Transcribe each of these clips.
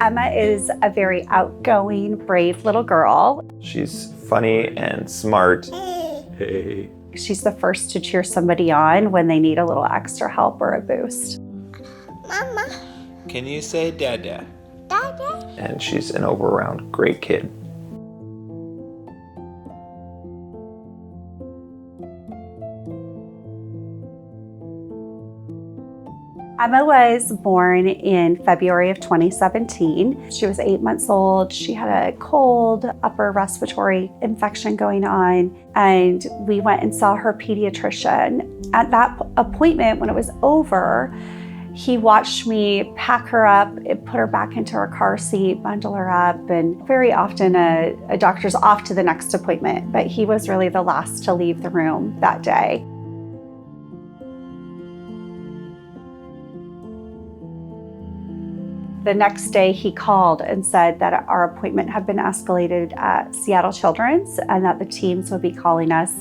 Emma is a very outgoing, brave little girl. She's funny and smart. Hey. She's the first to cheer somebody on when they need a little extra help or a boost. Mama. Can you say Dada? Dada. And she's an all-around great kid. Emma was born in February of 2017. She was 8 months old. She had a cold, upper respiratory infection going on, and we went and saw her pediatrician. At that appointment, when it was over, he watched me pack her up, put her back into her car seat, bundle her up, and very often a doctor's off to the next appointment, but he was really the last to leave the room that day. The next day he called and said that our appointment had been escalated at Seattle Children's and that the teams would be calling us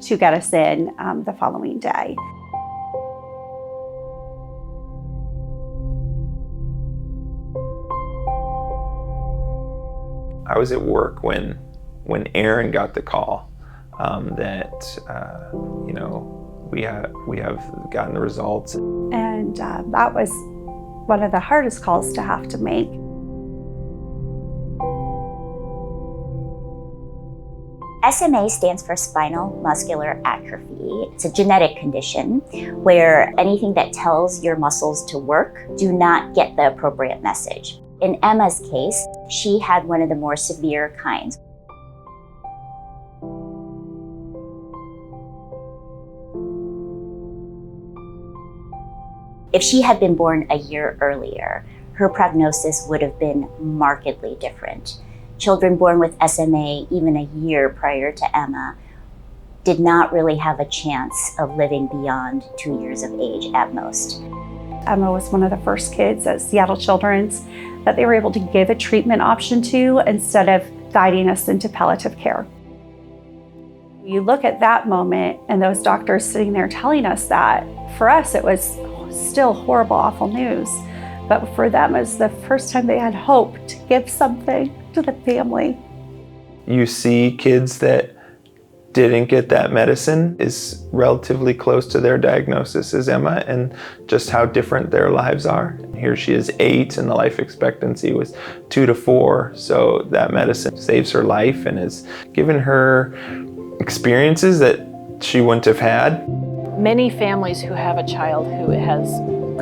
to get us in the following day. I was at work when Aaron got the call that we have gotten the results. And that was one of the hardest calls to have to make. SMA stands for spinal muscular atrophy. It's a genetic condition where anything that tells your muscles to work do not get the appropriate message. In Emma's case, she had one of the more severe kinds. If she had been born a year earlier, her prognosis would have been markedly different. Children born with SMA even a year prior to Emma did not really have a chance of living beyond 2 years of age at most. Emma was one of the first kids at Seattle Children's that they were able to give a treatment option to instead of guiding us into palliative care. You look at that moment and those doctors sitting there telling us that, for us it was still horrible, awful news. But for them, it was the first time they had hope to give something to the family. You see kids that didn't get that medicine is relatively close to their diagnosis as Emma, and just how different their lives are. Here she is 8 and the life expectancy was 2 to 4. So that medicine saves her life and has given her experiences that she wouldn't have had. Many families who have a child who has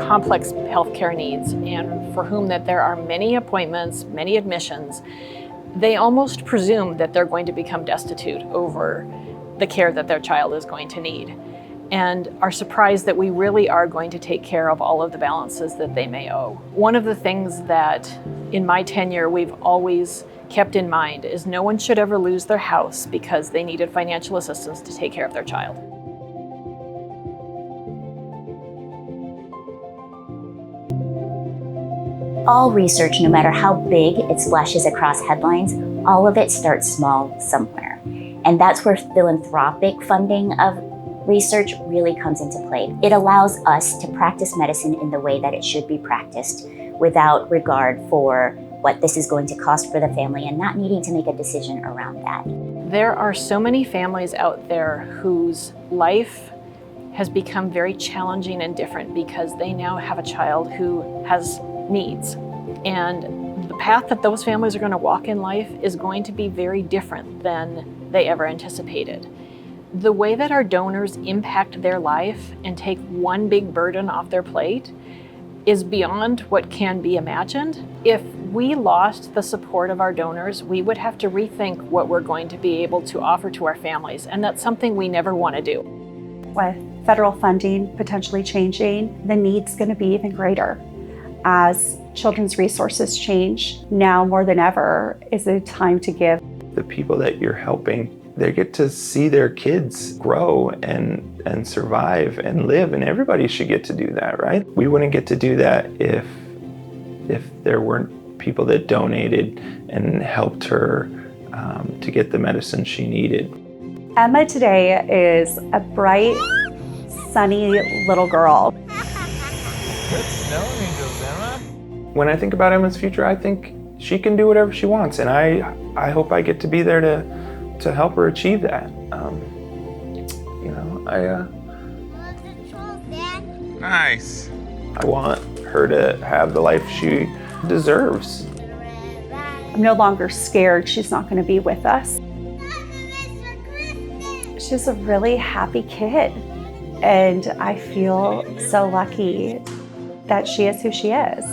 complex healthcare needs and for whom that there are many appointments, many admissions, they almost presume that they're going to become destitute over the care that their child is going to need, and are surprised that we really are going to take care of all of the balances that they may owe. One of the things that in my tenure we've always kept in mind is no one should ever lose their house because they needed financial assistance to take care of their child. All research, no matter how big it splashes across headlines, all of it starts small somewhere. And that's where philanthropic funding of research really comes into play. It allows us to practice medicine in the way that it should be practiced without regard for what this is going to cost for the family and not needing to make a decision around that. There are so many families out there whose life has become very challenging and different because they now have a child who has needs. And the path that those families are going to walk in life is going to be very different than they ever anticipated. The way that our donors impact their life and take one big burden off their plate is beyond what can be imagined. If we lost the support of our donors, we would have to rethink what we're going to be able to offer to our families, and that's something we never want to do. With federal funding potentially changing, the need's going to be even greater. As children's resources change, now more than ever is a time to give. The people that you're helping, they get to see their kids grow and survive and live, and everybody should get to do that, right? We wouldn't get to do that if there weren't people that donated and helped her to get the medicine she needed. Emma today is a bright, sunny little girl. Good snow angels, Emma. when I think about Emma's future, I think she can do whatever she wants, and I hope I get to be there to help her achieve that. Nice. I want her to have the life she deserves. I'm no longer scared she's not going to be with us. She's a really happy kid, and I feel so lucky that she is who she is.